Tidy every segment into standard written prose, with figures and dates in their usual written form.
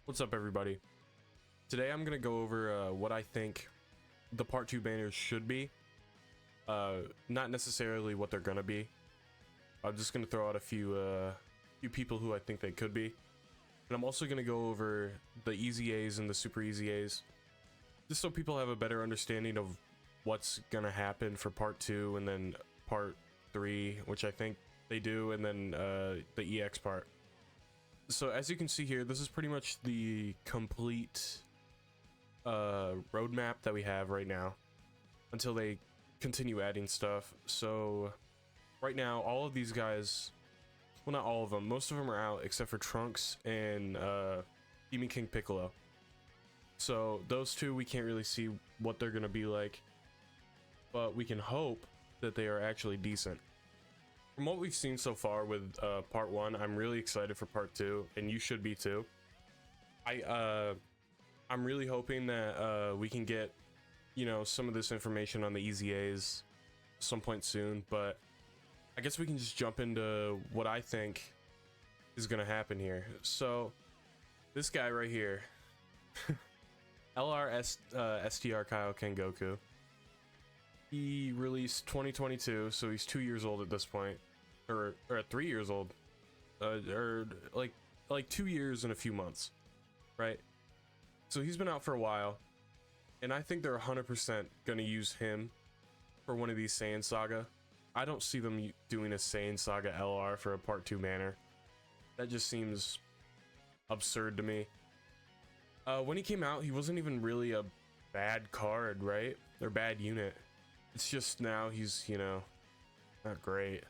What's up, everybody? Today I'm gonna go over what I think the part 2 banners should be. Not necessarily what they're gonna be. I'm just gonna throw out a few people who I think they could be. And I'm also gonna go over the easy A's and the super easy A's, just so people have a better understanding of what's gonna happen for part 2 and then part 3, which I think they do, and then the EX part. So as you can see here, this is pretty much the complete roadmap that we have right now until they continue adding stuff. So right now, all of these guys, well, not all of them, most of them are out except for Trunks and Demon King Piccolo. So those two, we can't really see what they're gonna be like, but we can hope that they are actually decent. From what we've seen so far with part 1, I'm really excited for part 2, and you should be too. I'm really hoping that we can get, some of this information on the easy A's some point soon, but I guess we can just jump into what I think is gonna happen here. So this guy right here, STR Kaioken Goku. He released 2022, so he's 2 years old at this point, or 3 years old, or like 2 years and a few months, right? So he's been out for a while, and I think they're 100% gonna use him for one of these Saiyan Saga. I don't see them doing a Saiyan Saga LR for a part 2 banner. That just seems absurd to me. When he came out, he wasn't even really a bad card, right? Or bad unit. It's just now he's, not great.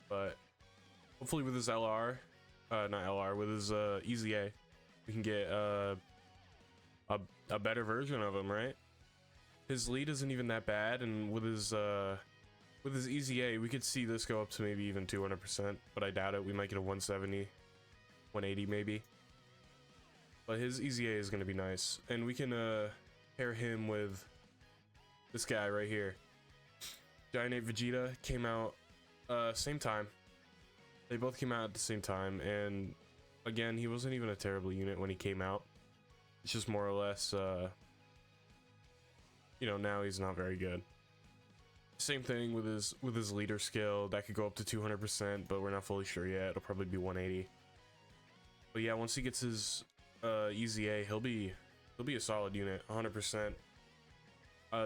But hopefully with his LR, not LR, with his easy A, we can get a better version of him, right? His lead isn't even that bad, and with his easy A, we could see this go up to maybe even 200%, but I doubt it. We might get a 170, 180 maybe. But his easy A is going to be nice, and we can pair him with this guy right here. Giant 8 Vegeta came out same time. They both came out at the same time, and again, he wasn't even a terrible unit when he came out. It's just more or less, now he's not very good. Same thing with his leader skill. That could go up to 200%, but we're not fully sure yet. It'll probably be 180. But yeah, once he gets his easy A, he'll be a solid unit, 100%.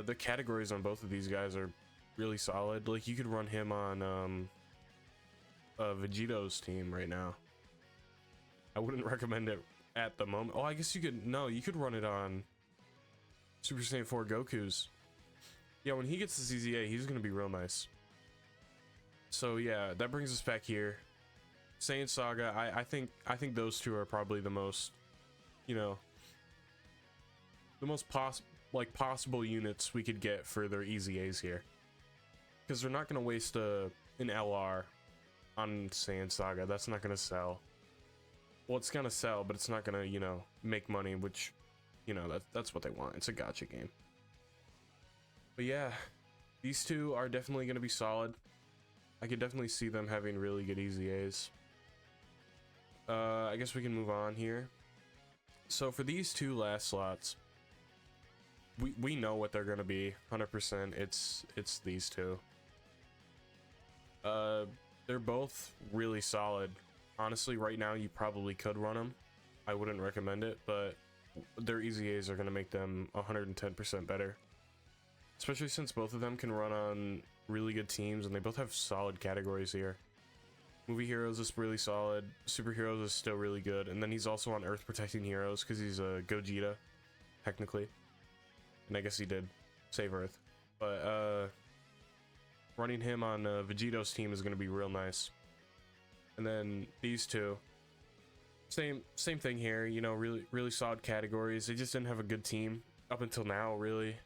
The categories on both of these guys are really solid. Like, you could run him on Vegito's team right now. I wouldn't recommend it at the moment. Oh, I guess you could. No, you could run it on Super Saiyan 4 Goku's. Yeah, when he gets his easy A, he's gonna be real nice. So yeah, that brings us back here. Saiyan Saga. I think those two are probably the most, the most possible units we could get for their easy A's here, because they're not gonna waste an LR on Saiyan Saga. That's not gonna sell. Well, it's gonna sell, but it's not gonna, make money, which, that's what they want. It's a gacha game. But yeah, these two are definitely gonna be solid. I could definitely see them having really good easy A's. I guess we can move on here. So for these two last slots, we know what they're gonna be, 100%. It's these two. They're both really solid. Honestly, right now you probably could run them. I wouldn't recommend it, but their easy A's are gonna make them 110% better. Especially since both of them can run on really good teams, and they both have solid categories here. Movie Heroes is really solid. Superheroes is still really good, and then he's also on Earth Protecting Heroes because he's a Gogeta, technically. And I guess he did save Earth. But running him on Vegito's team is going to be real nice. And then these two, same thing here. Really solid categories. They just didn't have a good team up until now, really.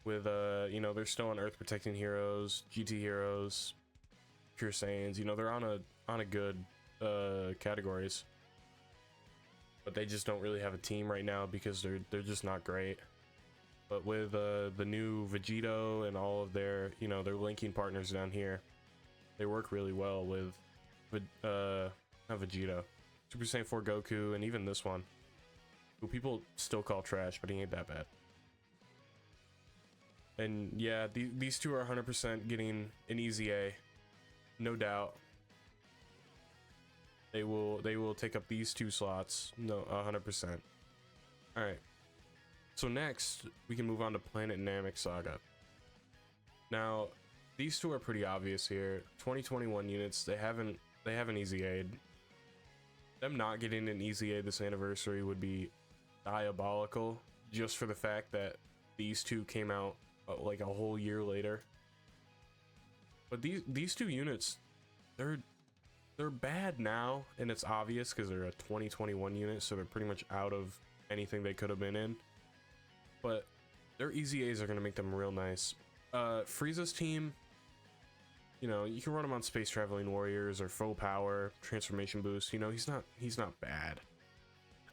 With they're still on Earth Protecting Heroes, GT Heroes, Pure Saiyans. They're on a good categories, but they just don't really have a team right now because they're just not great. But with the new Vegito and all of their their linking partners down here, they work really well with not Vegito, Super Saiyan 4 Goku, and even this one. who people still call trash, but he ain't that bad. And yeah, these two are 100% getting an easy A, no doubt. They will take up these two slots, no, 100%. All right. So next, we can move on to Planet Namek Saga. Now, these two are pretty obvious here. 2021 units, they haven't easy A'd. Them not getting an easy A this anniversary would be diabolical, just for the fact that these two came out like a whole year later. But these two units, they're bad now, and it's obvious because they're a 2021 unit, so they're pretty much out of anything they could have been in. But their easy A's are going to make them real nice. Frieza's team, you know, you can run him on Space Traveling Warriors or Full Power, Transformation Boost. You know, he's not bad.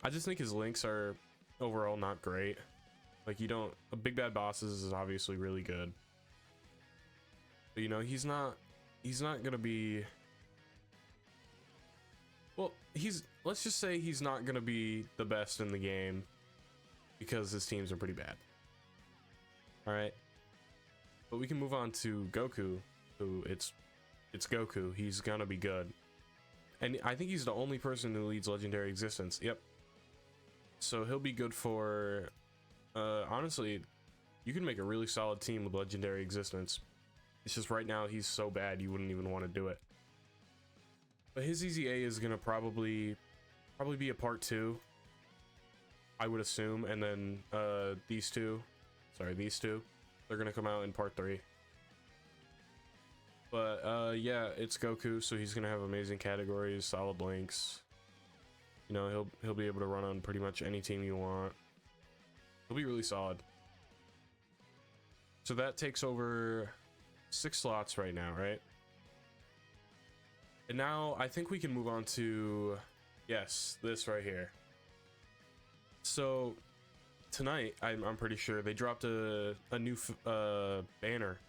I just think his links are overall not great. Like, you don't, Big Bad Bosses is obviously really good. But, you know, he's not gonna be, well, let's just say he's not gonna be the best in the game because his teams are pretty bad. All right, but we can move on to Goku, who it's Goku. He's gonna be good, and I think he's the only person who leads Legendary Existence. Yep. So he'll be good for, honestly, you can make a really solid team with Legendary Existence. It's just right now he's so bad you wouldn't even want to do it. But his easy A is gonna probably be a part 2, I would assume, and then these two, they're gonna come out in part 3. But yeah, it's Goku, so he's gonna have amazing categories, solid links. You know, he'll be able to run on pretty much any team you want. He'll be really solid. So that takes over 6 slots right now, right? And now I think we can move on to, yes, this right here. So tonight, I'm pretty sure they dropped a new banner,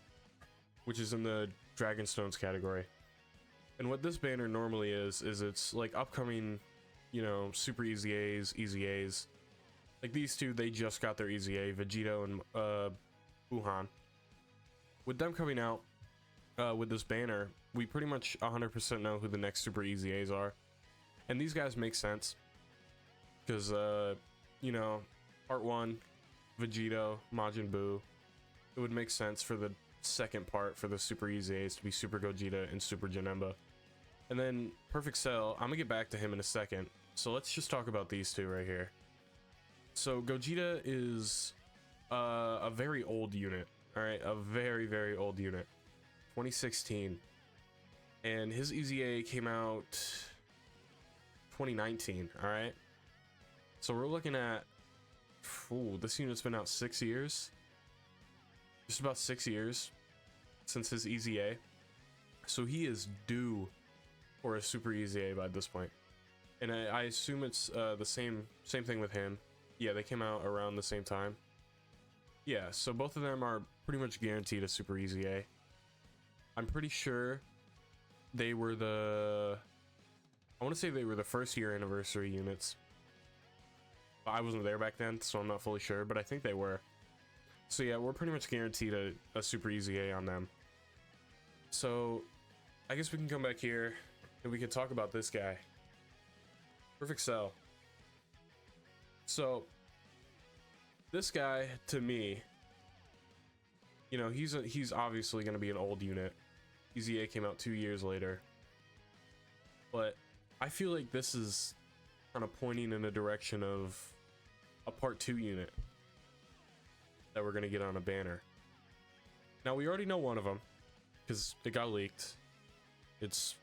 which is in the Dragonstones category. And what this banner normally is it's like upcoming, you know, super easy A's. Like these two, they just got their easy A, Vegito and Wuhan. With them coming out with this banner, we pretty much 100% know who the next super easy A's are. And these guys make sense because, you know, part 1, Vegito, Majin Buu. It would make sense for the second part for the super easy A's to be Super Gogeta and Super Janemba. And then Perfect Cell, I'm gonna get back to him in a second. So let's just talk about these two right here. So Gogeta is a very old unit, all right, a very, very old unit, 2016, and his easy A came out 2019, all right. So we're looking at, ooh, this unit's been out 6 years, just about 6 years since his easy A. So he is due for a super easy A by this point. And I assume it's the same thing with him. Yeah, they came out around the same time. Yeah, so both of them are pretty much guaranteed a super easy A. I'm pretty sure they were I want to say they were the first year anniversary units. I wasn't there back then, so I'm not fully sure, but I think they were. So yeah, we're pretty much guaranteed a super easy A on them. So I guess we can come back here and we can talk about this guy. Perfect Cell. So this guy, to me, you know, he's obviously going to be an old unit. Easy A came out 2 years later. But I feel like this is kind of pointing in a direction of a part 2 unit that we're going to get on a banner. Now, we already know one of them because it got leaked. It's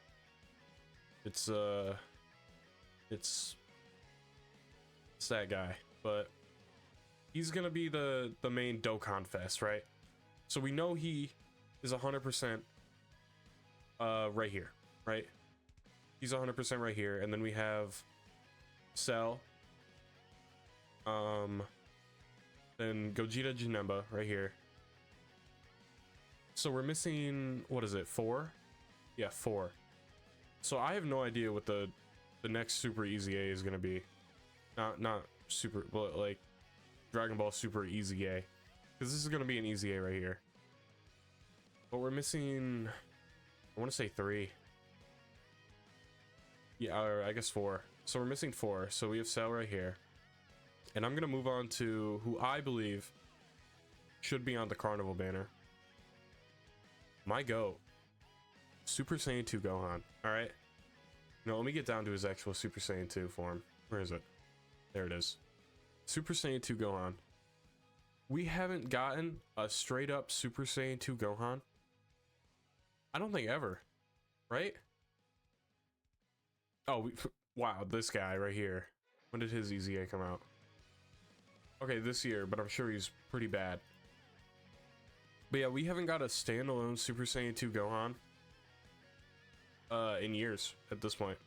that guy, but he's gonna be the main Dokkan Fest, right? So we know he is 100% right here, right? He's 100% right here, and then we have Cell, then Gogeta Janemba right here. So we're missing, what is it, 4? Yeah, 4. So I have no idea what the next super easy A is gonna be. not super, but like Dragon Ball Super Easy A, because this is gonna be an Easy A right here. But we're missing, I want to say 3. Yeah, or I guess 4. So we're missing 4. So we have Cell right here, and I'm gonna move on to who I believe should be on the Carnival banner. My GOAT, Super Saiyan 2 Gohan. All right. No, let me get down to his actual Super Saiyan 2 form. Where is it? There it is. Super Saiyan 2 Gohan. We haven't gotten a straight up Super Saiyan 2 Gohan, I don't think, ever. Right? Oh, wow, this guy right here. When did his EZA come out? Okay, this year, but I'm sure he's pretty bad. But yeah, we haven't got a standalone Super Saiyan 2 Gohan in years at this point.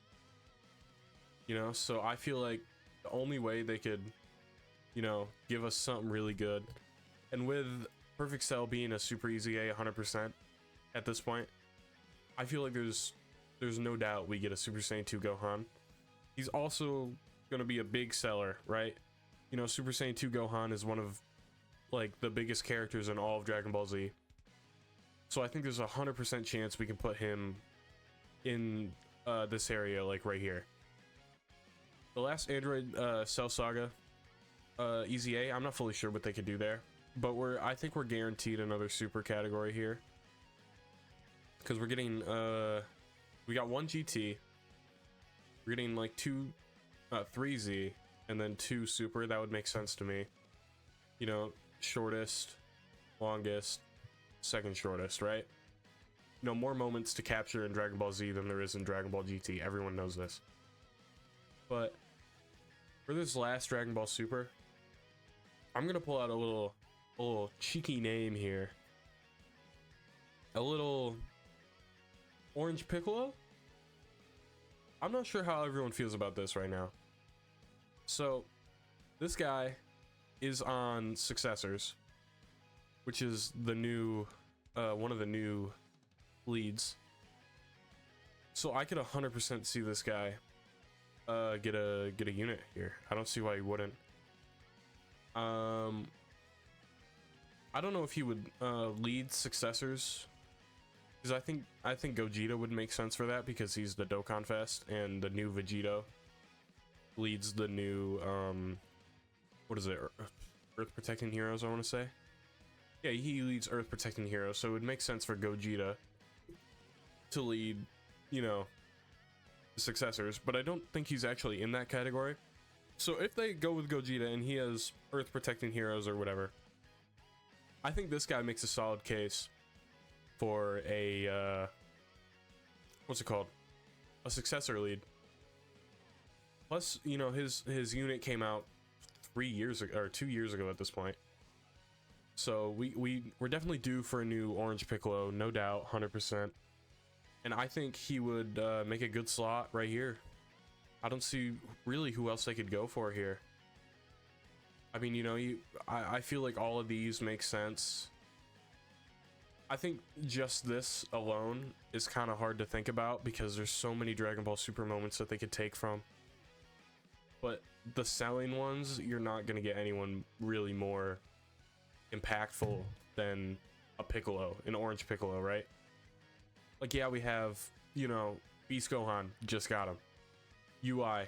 You know, so I feel like the only way they could, you know, give us something really good, and with Perfect Cell being a Super EZA 100% at this point, I feel like there's no doubt we get a Super Saiyan 2 Gohan. He's also gonna be a big seller, right? You know, Super Saiyan 2 Gohan is one of like the biggest characters in all of Dragon Ball Z. So I think there's a 100% chance we can put him in this area, like right here. The last Android Cell Saga EZA, I'm not fully sure what they could do there, but I think we're guaranteed another super category here, because we're getting we got 1 GT, we're getting like 3 Z, and then 2 super. That would make sense to me. You know, shortest, longest, second shortest, right? You know, more moments to capture in Dragon Ball Z than there is in Dragon Ball GT. Everyone knows this. But for this last Dragon Ball Super, I'm gonna pull out a little cheeky name here. A little Orange Piccolo? I'm not sure how everyone feels about this right now. So, this guy is on Successors, which is the new, one of the new leads. So I could 100% see this guy get a unit here. I don't see why he wouldn't. I don't know if he would lead Successors, because I think Gogeta would make sense for that, because he's the Dokkan Fest, and the new Vegito leads the new what is it, Earth Protecting Heroes, I want to say. Yeah, he leads Earth Protecting Heroes, so it would make sense for Gogeta to lead, you know, Successors, but I don't think he's actually in that category. So if they go with Gogeta and he has Earth Protecting Heroes or whatever, I think this guy makes a solid case for a what's it called, a Successor lead. Plus, you know, his unit came out 3 years ago, or 2 years ago at this point. So we're definitely due for a new Orange Piccolo, no doubt, 100%. And I think he would make a good slot right here. I don't see really who else they could go for here. I mean, you know, I feel like all of these make sense. I think just this alone is kind of hard to think about, because there's so many Dragon Ball Super moments that they could take from. But the selling ones, you're not going to get anyone really more impactful than a Piccolo, an Orange Piccolo, right? Like, yeah, we have, you know, Beast Gohan, just got him. UI,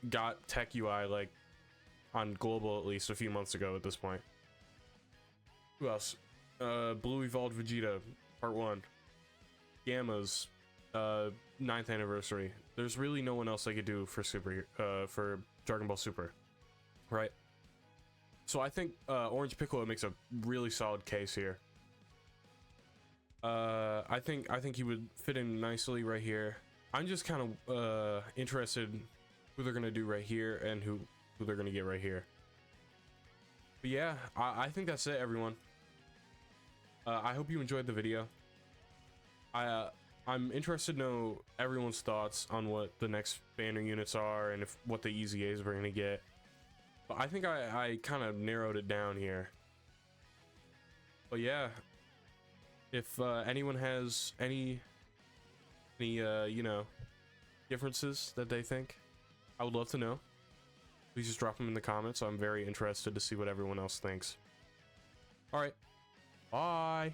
got Tech UI, like, on Global at least a few months ago at this point. Who else? Blue Evolved Vegeta, Part 1. Gamma's 9th anniversary. There's really no one else I could do for for Dragon Ball Super, right? So I think Orange Piccolo makes a really solid case here. I think he would fit in nicely right here. I'm just kind of interested who they're gonna do right here and who they're gonna get right here. But yeah, I think that's it, everyone. I hope you enjoyed the video. I'm interested to know everyone's thoughts on what the next banner units are and what the EZAs we're gonna get. But I think I kind of narrowed it down here. But yeah, if anyone has any you know, differences that they think, I would love to know. please just drop them in the comments. I'm very interested to see what everyone else thinks. All right, bye.